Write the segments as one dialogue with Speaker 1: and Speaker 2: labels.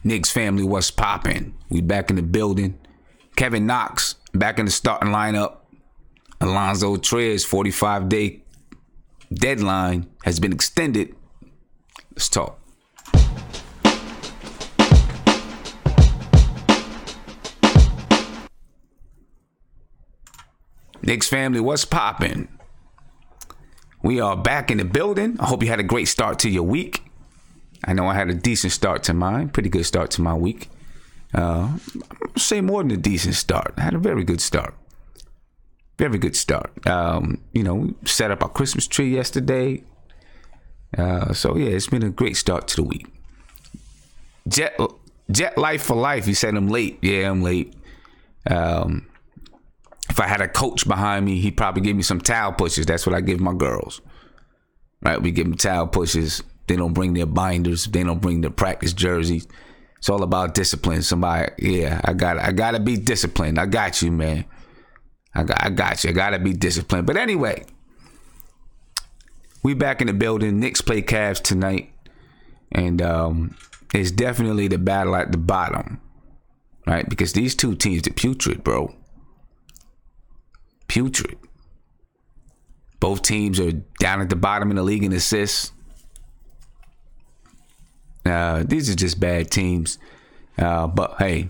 Speaker 1: Knicks family, what's poppin'? We back in the building. Kevin Knox back in the starting lineup. Allonzo 45-day deadline has been extended. Let's talk. Knicks family, what's poppin'? We are back in the building. I hope you had a great start to your week. I know I had a decent start to mine. Pretty good start to my week. Say more than a decent start. I had a very good start. Very good start. We set up our Christmas tree yesterday. So yeah, it's been a great start to the week. Jet life for life. You said I'm late. Yeah, I'm late. If I had a coach behind me, he'd probably give me some towel pushes. That's what I give my girls. Right? We give them towel pushes. They don't bring their binders. They don't bring their practice jerseys. It's all about discipline. Somebody, yeah, I gotta be disciplined. I got you, man. I got you. I gotta be disciplined. But anyway, we back in the building. Knicks play Cavs tonight, and it's definitely the battle at the bottom, right? Because these two teams are putrid, bro. Putrid. Both teams are down at the bottom in the league in assists. These are just bad teams. But hey,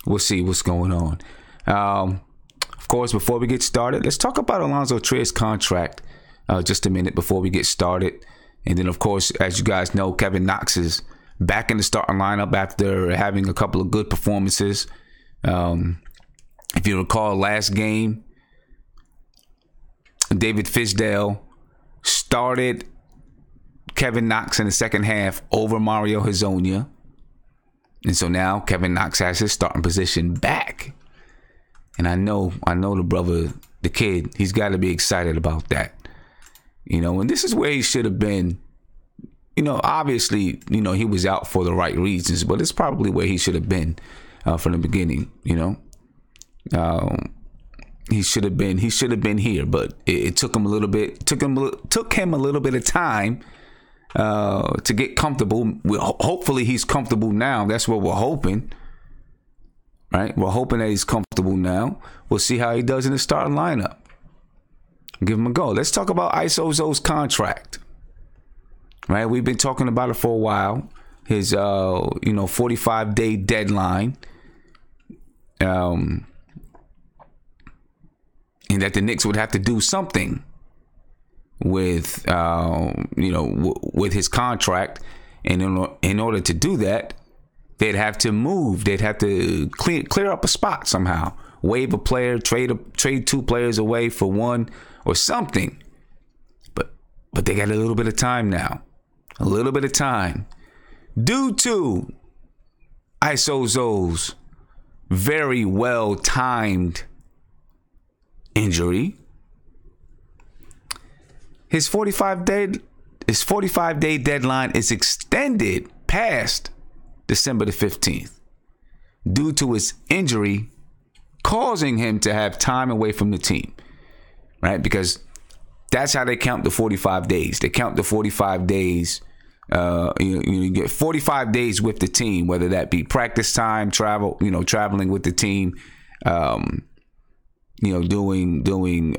Speaker 1: we'll see what's going on. Of course, before we get started, let's talk about Allonzo Triers' contract just a minute before we get started. And then, of course, as you guys know, Kevin Knox is back in the starting lineup after having a couple of good performances. If you recall last game, David Fisdale started Kevin Knox in the second half over Mario Hezonja. And so now Kevin Knox has his starting position back. And I know the brother, the kid, he's got to be excited about that. And this is where he should have been. Obviously, he was out for the right reasons, but it's probably where he should have been from the beginning, He should have been here, but it took him a little bit of time to get comfortable. Hopefully he's comfortable now. That's what we're hoping, right? We're hoping that he's comfortable now. We'll see how he does in the starting lineup. Give him a go. Let's talk about Isozo's contract, right? We've been talking about it for a while. His 45-day deadline. And that the Knicks would have to do something with, with his contract. And in order to do that, they'd have to move. They'd have to clear up a spot somehow. Waive a player, trade two players away for one or something. But they got a little bit of time now. A little bit of time. Due to Isozo's very well-timed injury, his 45-day deadline is extended past December the 15th due to his injury causing him to have time away from the team, right? Because that's how they count the 45 days. They count the 45 days. You get 45 days with the team, whether that be practice time, traveling with the team, doing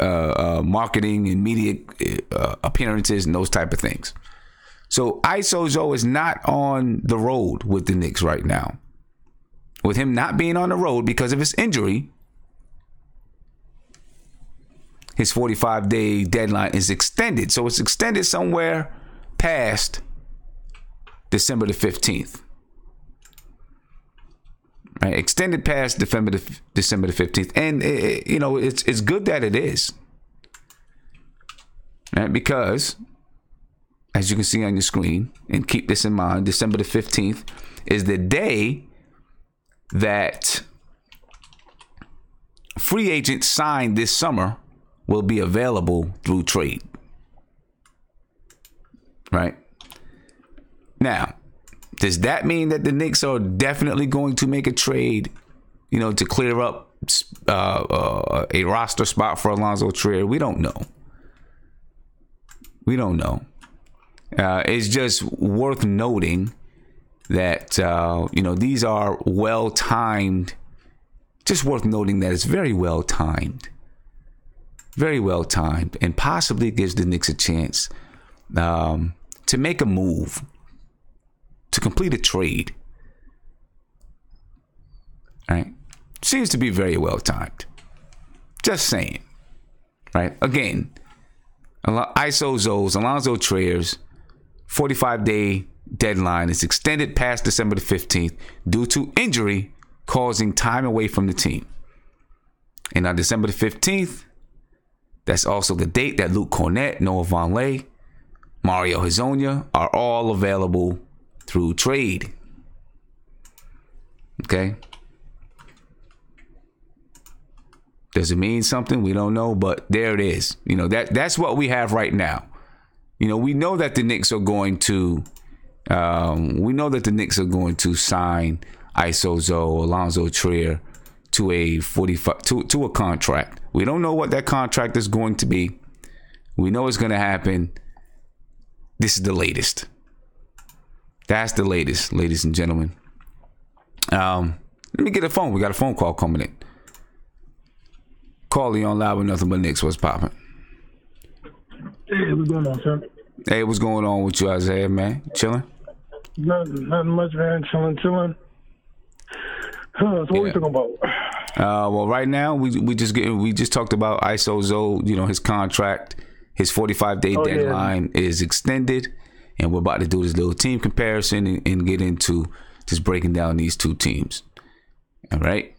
Speaker 1: marketing and media appearances and those type of things. So Isozo is not on the road with the Knicks right now. With him not being on the road because of his injury, his 45-day deadline is extended. So it's extended somewhere past December the 15th. Right, extended past December the 15th, and it's good that it is, right? Because as you can see on your screen, and keep this in mind, December the 15th is the day that free agents signed this summer will be available through trade. Right now, does that mean that the Knicks are definitely going to make a trade, to clear up a roster spot for Allonzo Triers? We don't know. It's just worth noting that, these are well-timed. Just worth noting that it's very well-timed. Very well-timed. And possibly gives the Knicks a chance to make a move, to complete a trade. Right? Seems to be very well-timed. Just saying. Right? Again, Allonzo Trier's 45-day deadline is extended past December the 15th due to injury causing time away from the team. And on December the 15th, that's also the date that Luke Cornett, Noah Vonleh, Mario Hezonja are all available through trade. Okay? Does it mean something? We don't know, but there it is. That's what we have right now. We know that the Knicks are going to sign Allonzo Trier to a 45 to a contract. We don't know what that contract is going to be. We know it's going to happen. This is the latest. That's the latest, ladies and gentlemen. Let me get a phone. We got a phone call coming in. Call on Live with Nothing But Knicks. What's popping?
Speaker 2: Hey, what's going on, sir?
Speaker 1: Hey, what's going on with you, Isaiah, man? Chilling?
Speaker 2: Nothing much, man. Chilling. So what are we talking about?
Speaker 1: Well, right now we just talked about Allonzo. His contract, his 45-day deadline is extended, and we're about to do this little team comparison and get into just breaking down these two teams. All right.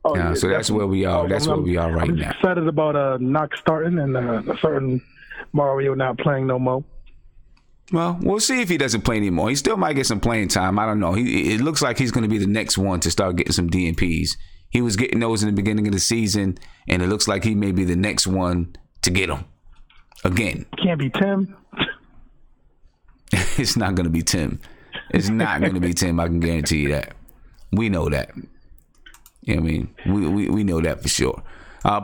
Speaker 1: So that's where we are. That's where we are right now.
Speaker 2: I'm excited about Knox starting and a certain Mario not playing no more.
Speaker 1: Well, we'll see if he doesn't play anymore. He still might get some playing time. I don't know. It looks like he's going to be the next one to start getting some DNPs. He was getting those in the beginning of the season, and it looks like he may be the next one to get them again.
Speaker 2: Can't be Tim.
Speaker 1: It's not going to be Tim. It's not going to be Tim. I can guarantee you that. We know that. You know what I mean? We know that for sure.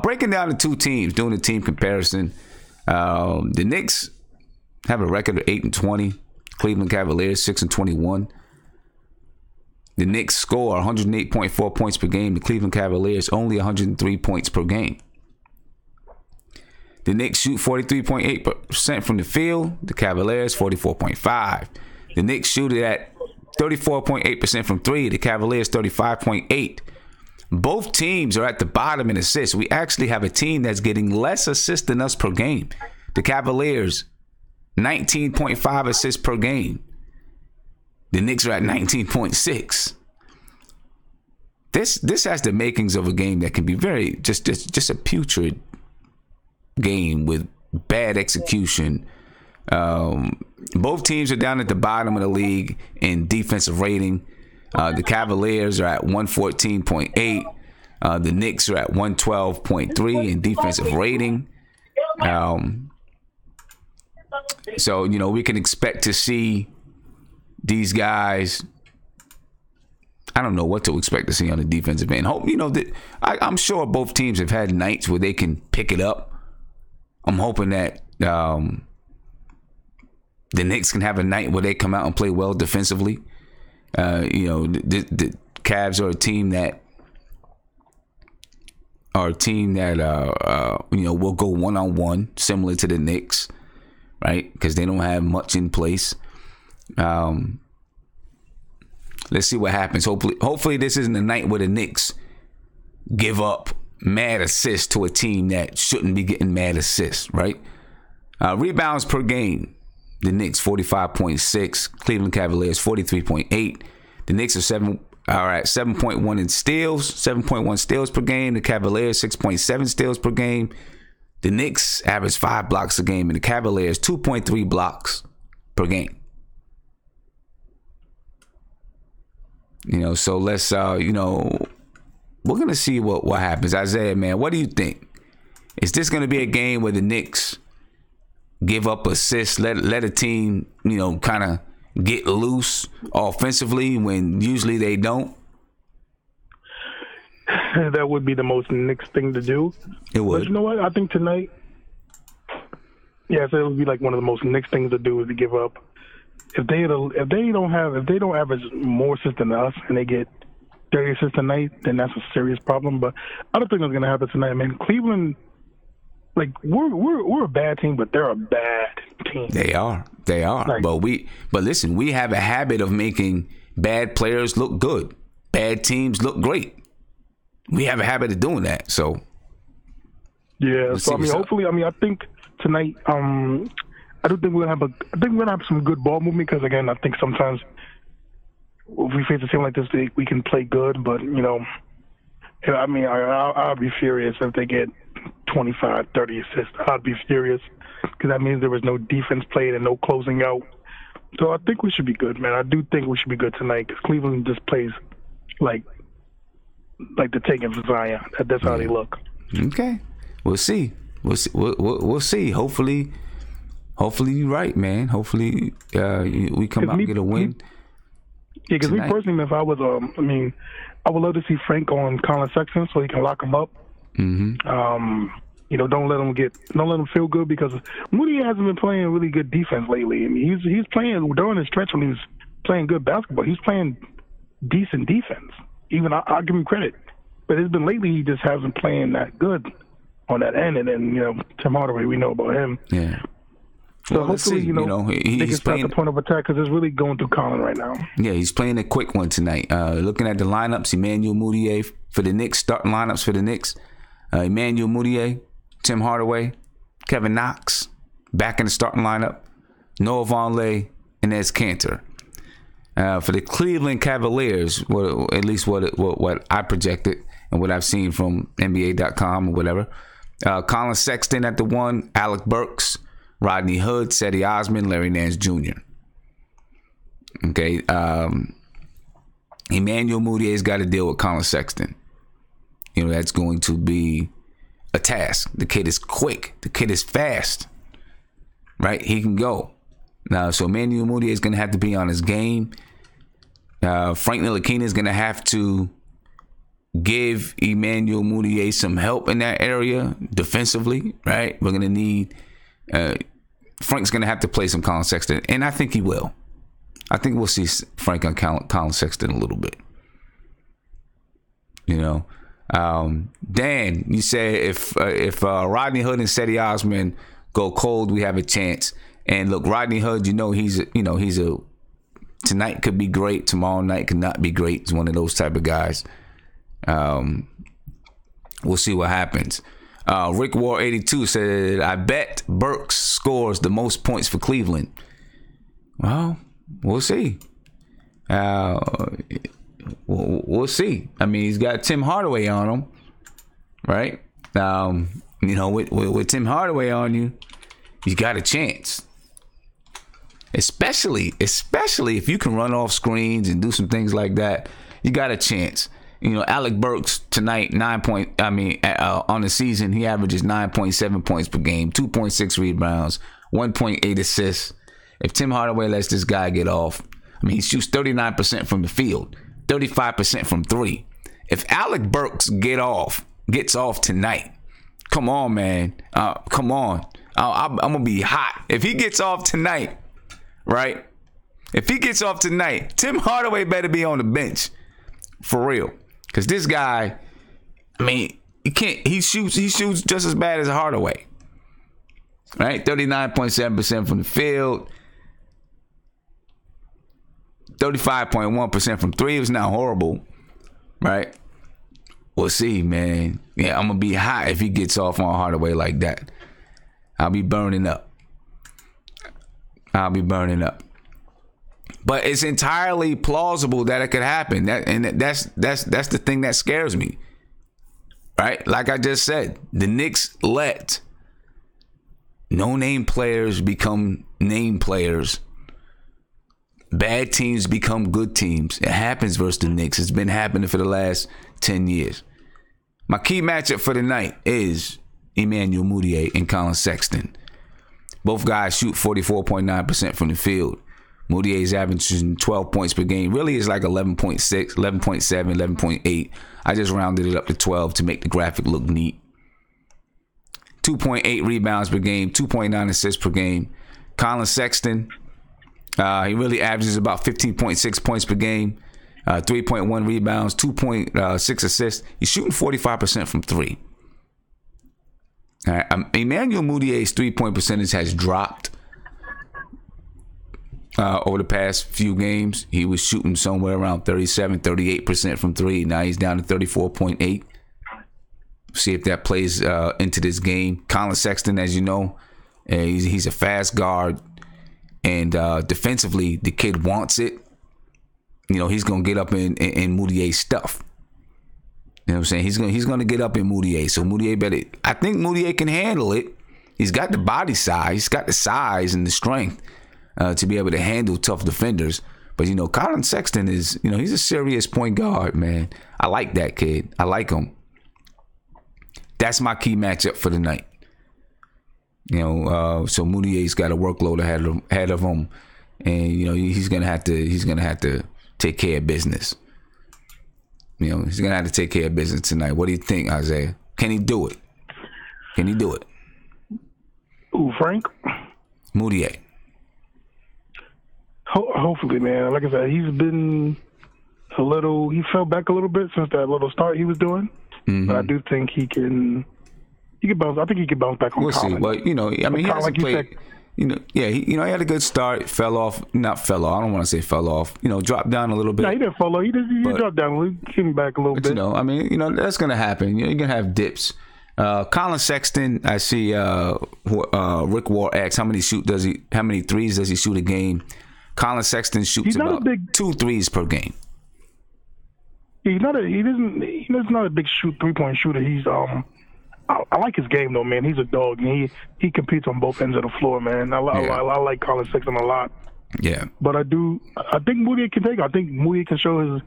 Speaker 1: Breaking down the two teams, doing a team comparison. The Knicks have a record of 8-20. Cleveland Cavaliers 6-21. The Knicks score 108.4 points per game. The Cleveland Cavaliers only 103 points per game. The Knicks shoot 43.8% from the field. The Cavaliers 44.5%. The Knicks shoot it at 34.8% from three. The Cavaliers 35.8%. Both teams are at the bottom in assists. We actually have a team that's getting less assists than us per game. The Cavaliers, 19.5 assists per game. The Knicks are at 19.6. This has the makings of a game that can be very just a putrid game with bad execution. Both teams are down at the bottom of the league in defensive rating. The Cavaliers are at 114.8. The Knicks are at 112.3 in defensive rating. So, we can expect to see these guys. I don't know what to expect to see on the defensive end. Hope, that I'm sure both teams have had nights where they can pick it up. I'm hoping that the Knicks can have a night where they come out and play well defensively. The Cavs are a team that will go one-on-one, similar to the Knicks, right? Because they don't have much in place. Let's see what happens. Hopefully this isn't a night where the Knicks give up mad assists to a team that shouldn't be getting mad assists, right? Rebounds per game. The Knicks 45.6, Cleveland Cavaliers 43.8. The Knicks are at 7.1 in steals, 7.1 steals per game. The Cavaliers 6.7 steals per game. The Knicks average 5 blocks a game, and the Cavaliers 2.3 blocks per game. So let's we're gonna see what happens. Isaiah, man, what do you think? Is this gonna be a game where the Knicks give up assists, let a team, kind of get loose offensively when usually they don't?
Speaker 2: That would be the most Knicks thing to do.
Speaker 1: It would.
Speaker 2: But you know what? I think tonight, so it would be like one of the most Knicks things to do is to give up if they don't average more assists than us and they get 30 assists a night, then that's a serious problem. But I don't think that's gonna happen tonight, man. Cleveland, like we're a bad team, but they're a bad team.
Speaker 1: They are. Like, but listen, we have a habit of making bad players look good, bad teams look great. We have a habit of doing that. So
Speaker 2: yeah. So I mean, hopefully, I think tonight, I do think we're gonna have some good ball movement because again, I think sometimes if we face a team like this, we can play good, but you know, I mean, I'll be furious if they get 25, 30 assists. I'd be furious because that means there was no defense played and no closing out. So I think we should be good, man. I do think we should be good tonight because Cleveland just plays like the taking for Zion. That's how they look.
Speaker 1: Okay, we'll see. We'll see. Hopefully you're right, man. Hopefully we come out and get a win.
Speaker 2: Yeah, because me personally, man, if I was, I would love to see Frank on Colin Sexton so he can lock him up. Mm-hmm. You know, don't let him feel good because Moody hasn't been playing really good defense lately. I mean, he's playing during his stretch when he was playing good basketball. He's playing decent defense. Even I'll give him credit, but it's been lately he just hasn't playing that good on that end. And then Tim Hardaway, we know about him.
Speaker 1: Yeah.
Speaker 2: So hopefully, they can start the point of attack because it's really going through Colin right now.
Speaker 1: Yeah, he's playing a quick one tonight. Looking at the lineups, Emmanuel Mudiay for the Knicks, starting lineups for the Knicks. Emmanuel Mudiay, Tim Hardaway, Kevin Knox, back in the starting lineup. Noah Vonleh, and Enes Kanter. For the Cleveland Cavaliers, at least what I projected and what I've seen from NBA.com or whatever. Colin Sexton at the 1, Alec Burks, Rodney Hood, Cedi Osman, Larry Nance Jr. Okay. Emmanuel Mudiay's got to deal with Colin Sexton. That's going to be a task. The kid is quick. The kid is fast. Right? He can go. Now, so Emmanuel Mudiay is going to have to be on his game. Frank Ntilikina is going to have to give Emmanuel Mudiay some help in that area defensively. Right? We're going to need... Frank's going to have to play some Colin Sexton, and I think he will. I think we'll see Frank on Colin Sexton a little bit. Dan, you said if Rodney Hood and Cedi Osman go cold, we have a chance. And look, Rodney Hood, he's a tonight could be great, tomorrow night could not be great. He's one of those type of guys. We'll see what happens. Rick War 82 said, I bet Burks scores the most points for Cleveland. Well, we'll see. We'll see. I mean, he's got Tim Hardaway on him, right? With Tim Hardaway on you, you got a chance. Especially if you can run off screens and do some things like that, you got a chance. Alec Burks tonight, on the season, he averages 9.7 points per game, 2.6 rebounds, 1.8 assists. If Tim Hardaway lets this guy get off, he shoots 39% from the field, 35% from three. If Alec Burks gets off tonight, come on, man. Come on. I'm going to be hot. If he gets off tonight, right? If he gets off tonight, Tim Hardaway better be on the bench. For real. Because this guy, he shoots just as bad as Hardaway. Right? 39.7% from the field. 35.1% from three. It was not horrible. Right? We'll see, man. Yeah, I'm going to be hot if he gets off on Hardaway like that. I'll be burning up. But it's entirely plausible that it could happen. That's the thing that scares me. Right? Like I just said, the Knicks let no-name players become name players. Bad teams become good teams. It happens versus the Knicks. It's been happening for the last 10 years. My key matchup for the night is Emmanuel Mudiay and Colin Sexton. Both guys shoot 44.9% from the field. Mudiay's averaging 12 points per game. Really is like 11.6, 11.7, 11.8. I just rounded it up to 12 to make the graphic look neat. 2.8 rebounds per game, 2.9 assists per game. Colin Sexton, He really averages about 15.6 points per game, 3.1 rebounds, 2.6 assists. He's shooting 45% from three. All right. Emmanuel Mudiay's three-point percentage has dropped over the past few games. He was shooting somewhere around 37, 38% from three. Now he's down to 34.8. See if that plays into this game. Colin Sexton, as you know, he's a fast guard. And defensively, the kid wants it. You know, he's going to get up in Moutier's stuff. You know what I'm saying? He's going to get up in Moutier. So Moutier better. I think Moutier can handle it. He's got the body size. He's got the size and the strength to be able to handle tough defenders. But, you know, Colin Sexton is, you know, he's a serious point guard, man. I like that kid. I like him. That's my key matchup for the night. You know, so Moutier's got a workload ahead of him, and you know he's gonna have to take care of business. You know, he's gonna have to take care of business tonight. What do you think, Isaiah? Can he do it? Can he do it?
Speaker 2: Ooh, Frank?
Speaker 1: Moutier.
Speaker 2: Hopefully, man. Like I said, he's been he fell back a little bit since that little start he was doing, but I do think he can. He could bounce. I think he could bounce back on. We'll
Speaker 1: see. Well, you know, I mean, he hasn't played. You know, yeah, he had a good start. Fell off. Not fell off. I don't want to say fell off. You know, dropped down a little bit.
Speaker 2: No, he didn't fall off. He dropped down. He came back a little bit.
Speaker 1: You know, I mean, you know, that's gonna happen. You know, you're gonna have dips. Colin Sexton, I see. Rick Ward asks how many threes does he shoot a game? Colin Sexton shoots about 2 threes per game.
Speaker 2: He's not a big 3-point shooter. He's I like his game though, man. He's a dog, and he competes on both ends of the floor, man. I like Colin Sexton a lot.
Speaker 1: Yeah,
Speaker 2: but I think Moutier can take it. I think Moutier can show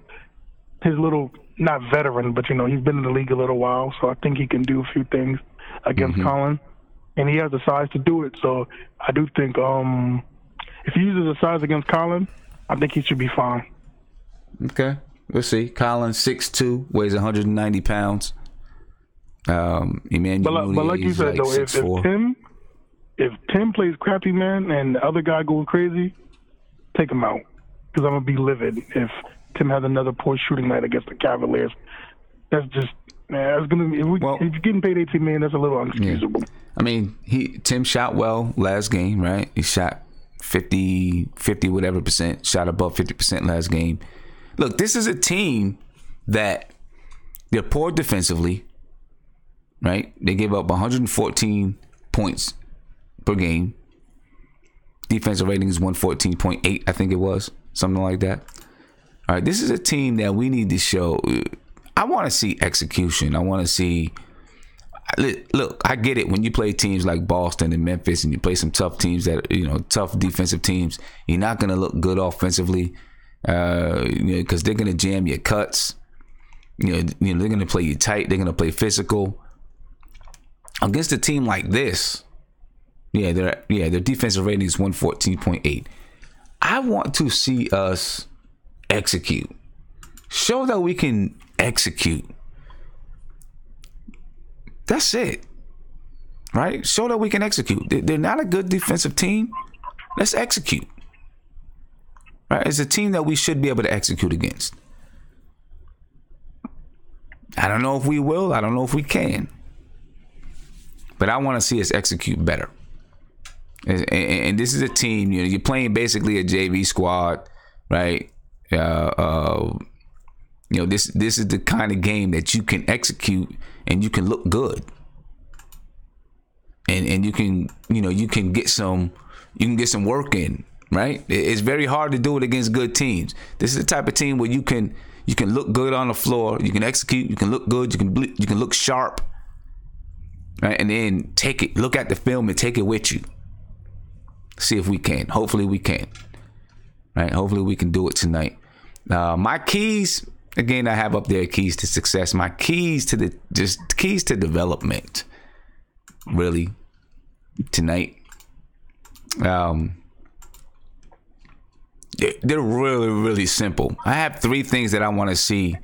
Speaker 2: his little, not veteran, but you know he's been in the league a little while, so I think he can do a few things against Colin, and he has the size to do it. So I do think if he uses the size against Colin, I think he should be fine.
Speaker 1: Okay, we'll see. Colin 6'2", weighs 190 pounds. Emmanuel
Speaker 2: but like you said, though, if Tim plays crappy, man, and the other guy goes crazy, take him out, because I'm gonna be livid if Tim has another poor shooting night against the Cavaliers. That's just, man, it's gonna be, if you're getting paid $18 million, that's a little unexcusable.
Speaker 1: Yeah. I mean, Tim shot well last game, right? He shot 50 whatever percent, shot above 50% last game. Look, this is a team that they're poor defensively. Right? They gave up 114 points per game. Defensive rating is 114.8, I think it was. Something like that. All right, this is a team that we need to show. I want to see execution. I want to see. Look, I get it. When you play teams like Boston and Memphis and you play some tough teams that, you know, tough defensive teams, you're not going to look good offensively because they're going to jam your cuts. You know, they're going to play you tight. They're going to play physical. Against a team like this, their defensive rating is 114.8. I want to see us execute. Show that we can execute. That's it. Right? Show that we can execute. They're not a good defensive team. Let's execute. Right? It's a team that we should be able to execute against. I don't know if we will. I don't know if we can. But I want to see us execute better. And this is a team, you know, you're playing basically a JV squad, right? You know, this is the kind of game that you can execute and you can look good. And you can, you know, you can get some work in, right? It's very hard to do it against good teams. This is the type of team where you can look good on the floor, you can execute, you can look good, you can look sharp. Right, and then look at the film and take it with you. See if we can. Hopefully we can. Right? Hopefully we can do it tonight. My keys, again, I have up there keys to success. My keys to keys to development. Really, tonight. They're really, really simple. I have 3 things that I want to see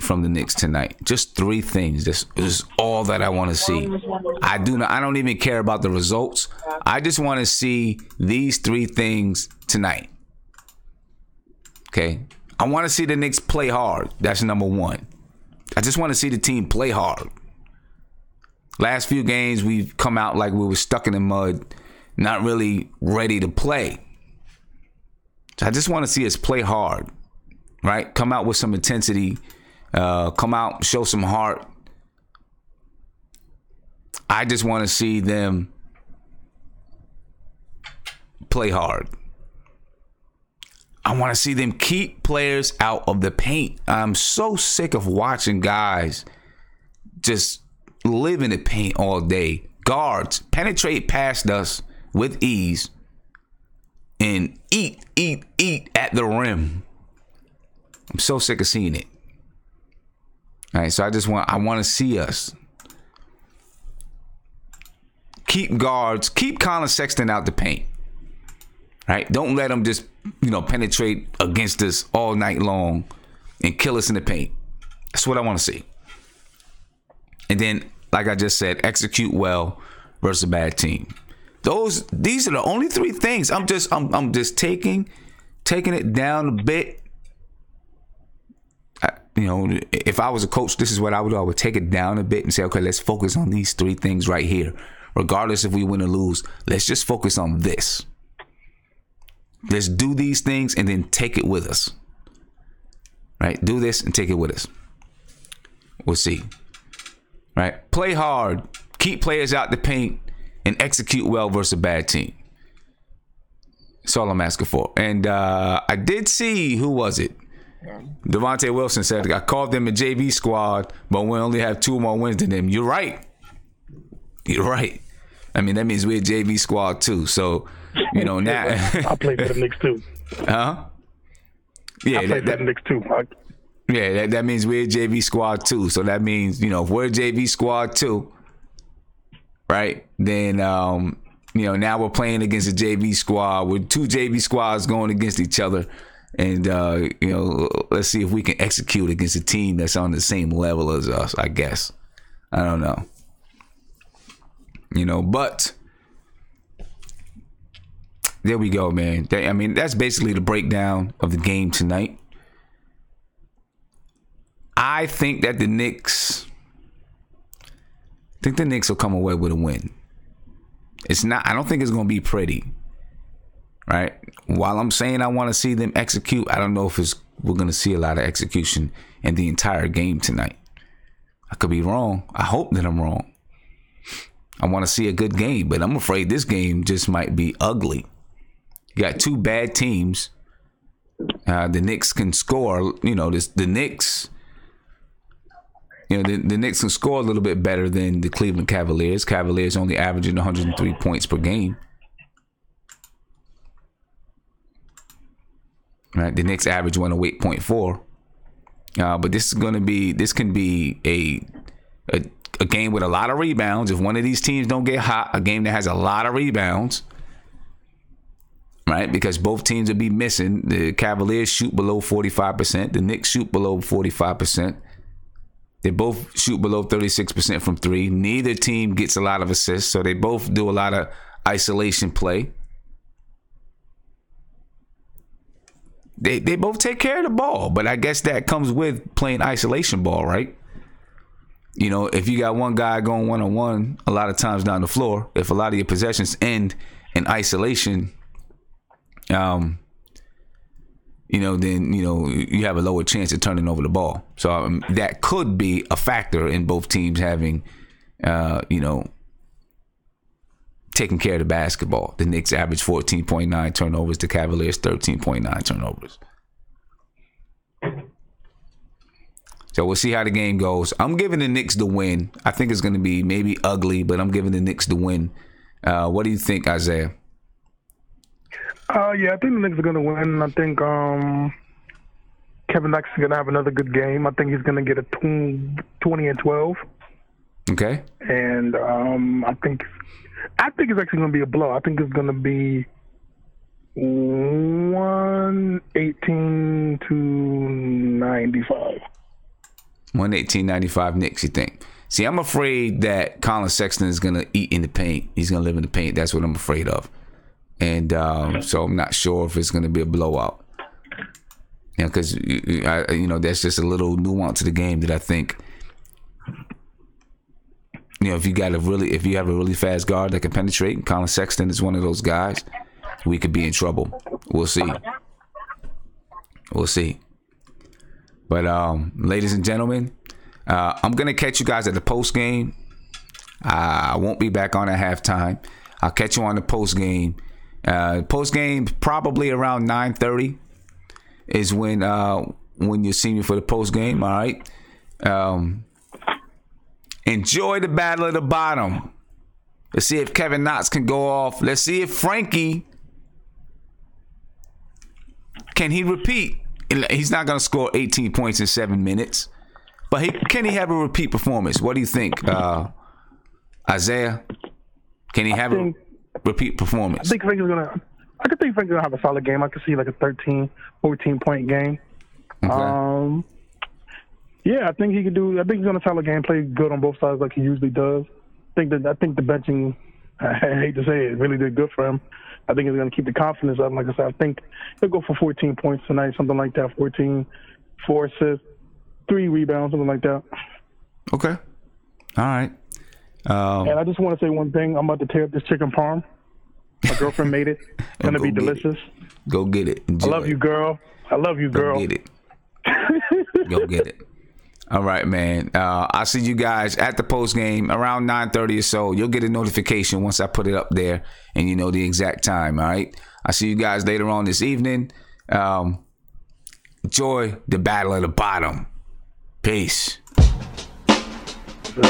Speaker 1: from the Knicks tonight. Just 3 things. This is all that I want to see. I don't even care about the results. I just want to see these 3 things tonight. Okay? I want to see the Knicks play hard. That's number 1. I just want to see the team play hard. Last few games, we've come out like we were stuck in the mud, not really ready to play. So I just want to see us play hard, right? Come out with some intensity. Come out, show some heart. I just want to see them play hard. I want to see them keep players out of the paint. I'm so sick of watching guys just live in the paint all day. Guards penetrate past us with ease and eat at the rim. I'm so sick of seeing it. All right, so I want to see us keep guards, keep Colin Sexton out the paint. Right? Don't let them just, penetrate against us all night long and kill us in the paint. That's what I want to see. And then, like I just said, execute well versus a bad team. These are the only 3 things. I'm just taking it down a bit. If I was a coach, this is what I would do. I would take it down a bit and say, okay, let's focus on these 3 things right here. Regardless if we win or lose, let's just focus on this. Let's do these things and then take it with us. Right? Do this and take it with us. We'll see. Right? Play hard. Keep players out the paint and execute well versus a bad team. That's all I'm asking for. And I did see, who was it? Devontae Wilson said, I called them a JV squad, but we only have 2 more wins than them. You're right. You're right. I mean, that means we're a JV squad too. So, now.
Speaker 2: I played for the Knicks too.
Speaker 1: Huh? Yeah,
Speaker 2: I played for the Knicks too.
Speaker 1: Yeah, that means we're a JV squad too. So that means, if we're a JV squad too, right? Then, now we're playing against a JV squad with 2 JV squads going against each other. And, let's see if we can execute against a team that's on the same level as us, I guess. I don't know. But there we go, man. That's basically the breakdown of the game tonight. I think that the Knicks will come away with a win. I don't think it's going to be pretty. Right? While I'm saying I want to see them execute, I don't know if we're going to see a lot of execution in the entire game tonight. I could be wrong. I hope that I'm wrong. I want to see a good game, but I'm afraid this game just might be ugly. You got 2 bad teams. The Knicks can score. The Knicks. The Knicks can score a little bit better than the Cleveland Cavaliers. Cavaliers only averaging 103 points per game. Right, the Knicks average 108.4. But this can be a game with a lot of rebounds. If one of these teams don't get hot, a game that has a lot of rebounds, right? Because both teams will be missing. The Cavaliers shoot below 45%. The Knicks shoot below 45%. They both shoot below 36% from 3. Neither team gets a lot of assists, so they both do a lot of isolation play. They both take care of the ball, but I guess that comes with playing isolation ball, right? If you got one guy going one-on-one a lot of times down the floor, if a lot of your possessions end in isolation, then you have a lower chance of turning over the ball. So that could be a factor in both teams having, taking care of the basketball. The Knicks average 14.9 turnovers. The Cavaliers 13.9 turnovers. So we'll see how the game goes. I'm giving the Knicks the win. I think it's going to be maybe ugly, but I'm giving the Knicks the win. What do you think, Isaiah?
Speaker 2: I think the Knicks are going to win. I think Kevin Knox is going to have another good game. I think he's going to get a 20 and 12.
Speaker 1: Okay.
Speaker 2: And I think it's actually going to be a blow. I think it's going to be 118 to 95.
Speaker 1: 118.95 Knicks, you think? See, I'm afraid that Colin Sexton is going to eat in the paint. He's going to live in the paint. That's what I'm afraid of. And so I'm not sure if it's going to be a blowout. Because, there's just a little nuance to the game that I think, if you have a really fast guard that can penetrate, Colin Sexton is one of those guys, we could be in trouble. We'll see. But, ladies and gentlemen, I'm going to catch you guys at the post game. I won't be back on at halftime. I'll catch you on the post game. Post game probably around 9:30 is when you see me for the post game. All right. Enjoy the battle of the bottom. Let's see if Kevin Knox can go off. Let's see if Frankie can he repeat. He's not going to score 18 points in 7 minutes, but can he have a repeat performance? What do you think, Isaiah? Can he have a repeat performance?
Speaker 2: I could think Frankie's gonna have a solid game. I could see like a 13, 14-point game. Okay. Yeah, I think he could do. I think he's gonna have a solid game, play good on both sides like he usually does. I think the benching, I hate to say it, really did good for him. I think he's gonna keep the confidence up. Like I said, I think he'll go for 14 points tonight, something like that. 14, 4 assists, 3 rebounds, something like that.
Speaker 1: Okay. All right.
Speaker 2: And I just want to say one thing. I'm about to tear up this chicken parm. My girlfriend made it. It's going to be delicious.
Speaker 1: Go get it. Enjoy.
Speaker 2: I love you, girl. Go
Speaker 1: get it. Go get it. All right, man. I'll see you guys at the post game around 9:30 or so. You'll get a notification once I put it up there and you know the exact time, all right? I'll see you guys later on this evening. Enjoy the battle of the bottom. Peace.
Speaker 2: Sure.